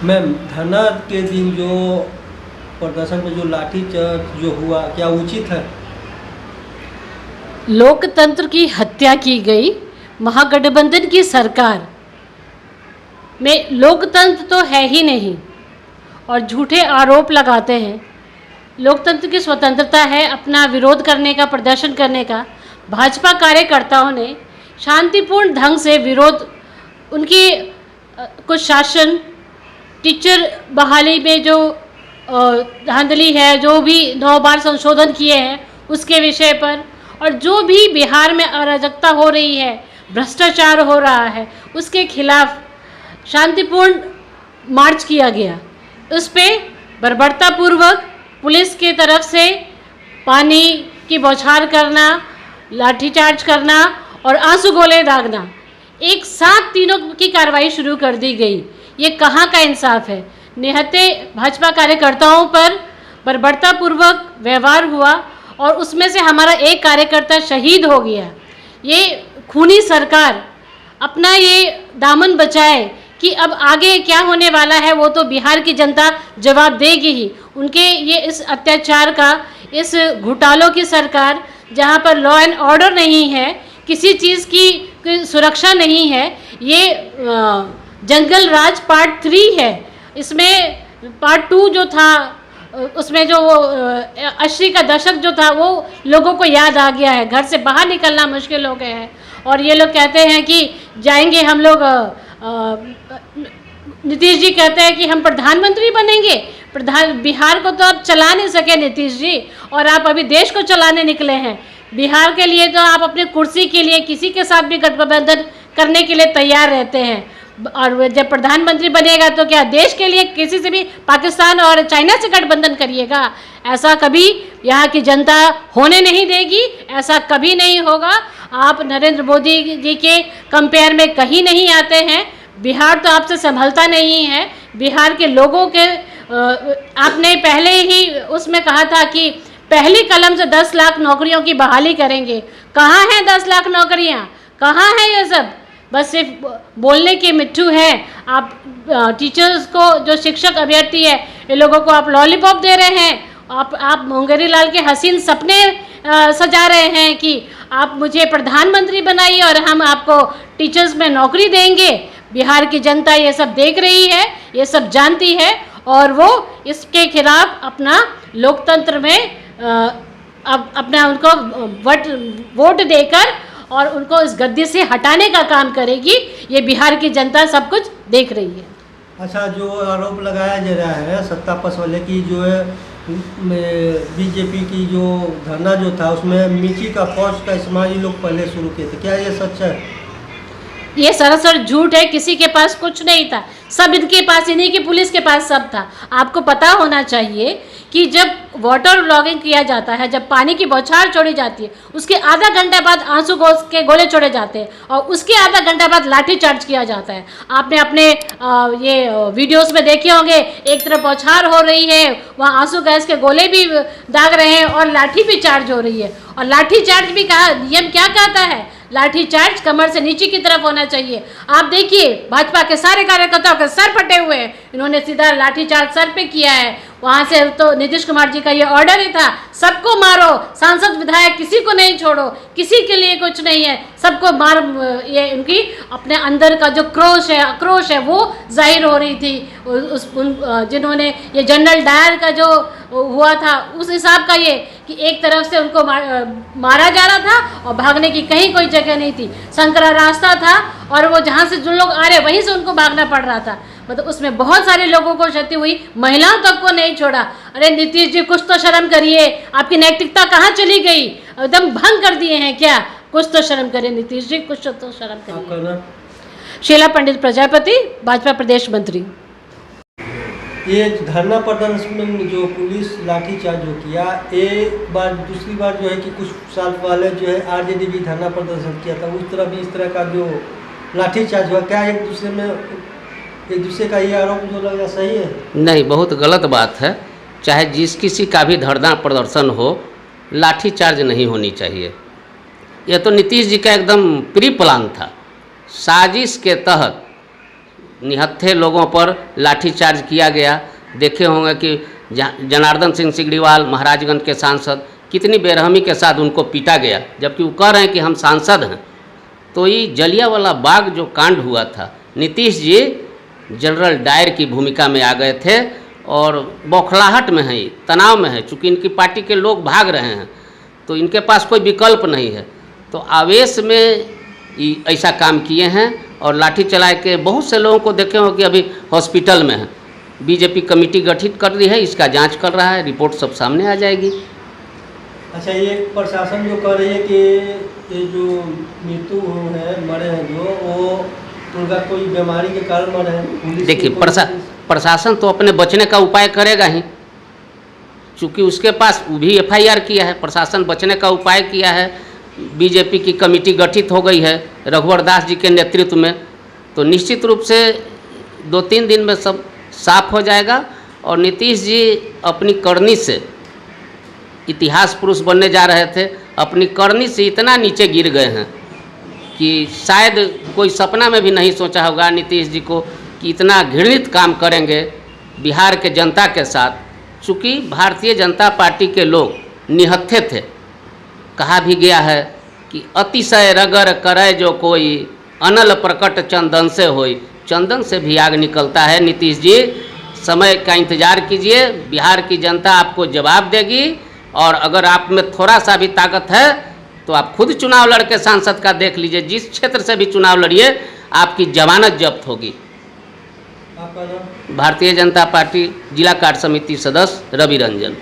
Ma'am, धरना के दिन जो प्रदर्शन में जो लाठीचार्ज जो हुआ, क्या उचित है? लोकतंत्र की हत्या की गई। महागठबंधन की सरकार में लोकतंत्र तो है ही नहीं और झूठे आरोप लगाते हैं। लोकतंत्र की स्वतंत्रता है अपना विरोध करने का, प्रदर्शन करने का। भाजपा कार्यकर्ताओं ने शांतिपूर्ण ढंग से विरोध, उनकी कुछ शासन, टीचर बहाली में जो धांधली है, जो भी 9 बार संशोधन किए हैं उसके विषय पर, और जो भी बिहार में अराजकता हो रही है, भ्रष्टाचार हो रहा है, उसके खिलाफ शांतिपूर्ण मार्च किया गया। उस पर बर्बरतापूर्वक पुलिस की तरफ से पानी की बौछार करना, लाठीचार्ज करना और आंसू गोले दागना, एक साथ तीनों की कार्रवाई शुरू कर दी गई। ये कहाँ का इंसाफ है? निहत्थे भाजपा कार्यकर्ताओं पर बर्बरतापूर्वक व्यवहार हुआ और उसमें से हमारा एक कार्यकर्ता शहीद हो गया। ये खूनी सरकार अपना ये दामन बचाए कि अब आगे क्या होने वाला है वो तो बिहार की जनता जवाब देगी ही। उनके ये इस अत्याचार का, इस घोटालों की सरकार, जहाँ पर लॉ एंड ऑर्डर नहीं है, किसी चीज़ की सुरक्षा नहीं है, ये जंगल राज पार्ट 3 है। इसमें पार्ट 2 जो था, उसमें जो 80 का दशक जो था वो लोगों को याद आ गया है। घर से बाहर निकलना मुश्किल हो गया है और ये लोग कहते हैं कि जाएंगे हम लोग, नीतीश जी कहते हैं कि हम प्रधानमंत्री बनेंगे। बिहार को तो आप चला नहीं सके नीतीश जी, और आप अभी देश को चलाने निकले हैं। बिहार के लिए तो आप अपनी कुर्सी के लिए किसी के साथ भी गठबंधन करने के लिए तैयार रहते हैं, और जब प्रधानमंत्री बनेगा तो क्या देश के लिए किसी से भी, पाकिस्तान और चाइना से गठबंधन करिएगा? ऐसा कभी यहाँ की जनता होने नहीं देगी, ऐसा कभी नहीं होगा। आप नरेंद्र मोदी जी के कंपेयर में कहीं नहीं आते हैं। बिहार तो आपसे संभलता नहीं है। बिहार के लोगों के, आपने पहले ही उसमें कहा था कि पहली कलम से 10 लाख नौकरियों की बहाली करेंगे। कहाँ हैं 10 लाख नौकरियाँ? कहाँ हैं ये सब? बस सिर्फ बोलने के मिट्ठू है। आप टीचर्स को, जो शिक्षक अभ्यर्थी है, ये लोगों को आप लॉलीपॉप दे रहे हैं। आप मुंगेरी लाल के हसीन सपने सजा रहे हैं कि आप मुझे प्रधानमंत्री बनाइए और हम आपको टीचर्स में नौकरी देंगे। बिहार की जनता ये सब देख रही है, ये सब जानती है, और वो इसके खिलाफ अपना लोकतंत्र में अपना उनको वोट देकर और उनको इस गद्दी से हटाने का काम करेगी। ये बिहार की जनता सब कुछ देख रही है। अच्छा, जो आरोप लगाया जा रहा है सत्ता पक्ष वाले की, जो है बीजेपी की जो धरना जो था उसमें मिर्ची का पौच का इस्तेमाल ये लोग पहले शुरू किए थे, क्या ये सच है? ये सरासर झूठ है। किसी के पास कुछ नहीं था, सब इनके पास, इन्हीं की पुलिस के पास सब था। आपको पता होना चाहिए कि जब वाटर लॉगिंग किया जाता है, जब पानी की बौछार छोड़ी जाती है, उसके आधा घंटा बाद आंसू के गोले छोड़े जाते हैं और उसके आधा घंटा बाद लाठी चार्ज किया जाता है। आपने अपने ये वीडियोस में देखे होंगे, एक तरफ बौछार हो रही है, वहाँ आंसू गैस के गोले भी दाग रहे हैं और लाठी भी चार्ज हो रही है। और लाठी चार्ज भी कहा, नियम क्या कहता है? लाठी चार्ज कमर से नीचे की तरफ होना चाहिए। आप देखिए, भाजपा के सारे कार्यकर्ताओं के सर फटे हुए हैं, इन्होंने सीधा लाठी चार्ज सर पे किया है। वहाँ से तो नीतीश कुमार जी का ये ऑर्डर ही था, सबको मारो, सांसद विधायक किसी को नहीं छोड़ो, किसी के लिए कुछ नहीं है, सबको मार। ये उनकी अपने अंदर का जो आक्रोश है वो जाहिर हो रही थी। जिन्होंने ये जनरल डायर का जो हुआ था उस हिसाब का, ये कि एक तरफ से उनको मारा जा रहा था और भागने की कहीं कोई जगह नहीं थी, संकरा रास्ता था और वो जहाँ से जो लोग आ रहे वहीं से उनको भागना पड़ रहा था। मतलब उसमें बहुत सारे लोगों को क्षति हुई, महिलाओं तक को नहीं छोड़ा। अरे नीतीश जी, कुछ तो शर्म करिए, आपकी नैतिकता कहाँ चली गई? एकदम भंग कर दिए हैं क्या? कुछ तो शर्म करिए नीतीश जी, कुछ तो शर्म करिए। शीला पंडित प्रजापति, भाजपा प्रदेश मंत्री। ये धरना प्रदर्शन में जो पुलिस लाठीचार्ज जो किया, एक बार, दूसरी बार जो है कि कुछ साल पहले जो है आरजेडी भी धरना प्रदर्शन किया था, उस तरह भी इस तरह का जो लाठीचार्ज हुआ, क्या एक दूसरे का ये आरोप जो लगा सही है? नहीं, बहुत गलत बात है। चाहे किसी का भी धरना प्रदर्शन हो, लाठीचार्ज नहीं होनी चाहिए। यह तो नीतीश जी का एकदम प्री प्लान था, साजिश के तहत निहत्थे लोगों पर लाठीचार्ज किया गया। देखे होंगे कि जनार्दन सिंह सिगरीवाल महाराजगंज के सांसद कितनी बेरहमी के साथ उनको पीटा गया, जबकि वो कह रहे हैं कि हम सांसद हैं। तो ये जलियांवाला बाग जो कांड हुआ था, नीतीश जी जनरल डायर की भूमिका में आ गए थे और बौखलाहट में है, तनाव में है, चूँकि इनकी पार्टी के लोग भाग रहे हैं तो इनके पास कोई विकल्प नहीं है। तो आवेश में ऐसा काम किए हैं और लाठी चला के बहुत से लोगों को देखे हो कि अभी हॉस्पिटल में हैं। बीजेपी कमेटी गठित कर दी है, इसका जांच कर रहा है, रिपोर्ट सब सामने आ जाएगी। अच्छा, ये प्रशासन जो कह रही है कि ये जो मृत्यु है, मरे हैं जो, वो उनका कोई बीमारी के कारण मरे हैं। देखिए, प्रशासन तो अपने बचने का उपाय करेगा ही, चूँकि उसके पास वो भी FIR किया है। प्रशासन बचने का उपाय किया है। बीजेपी की कमेटी गठित हो गई है रघुवर दास जी के नेतृत्व में, तो निश्चित रूप से 2-3 दिन में सब साफ हो जाएगा। और नीतीश जी अपनी करनी से इतिहास पुरुष बनने जा रहे थे, अपनी करनी से इतना नीचे गिर गए हैं कि शायद कोई सपना में भी नहीं सोचा होगा नीतीश जी को कि इतना घृणित काम करेंगे बिहार के जनता के साथ। चूँकि भारतीय जनता पार्टी के लोग निहत्थे थे। कहा भी गया है कि अतिशय रगर करे जो कोई, अनल प्रकट चंदन से होई। चंदन से भी आग निकलता है। नीतीश जी, समय का इंतजार कीजिए, बिहार की जनता आपको जवाब देगी। और अगर आप में थोड़ा सा भी ताकत है तो आप खुद चुनाव लड़के सांसद का देख लीजिए, जिस क्षेत्र से भी चुनाव लड़िए आपकी जमानत जब्त होगी। आपका नाम? भारतीय जनता पार्टी जिला कार्य समिति सदस्य रवि रंजन।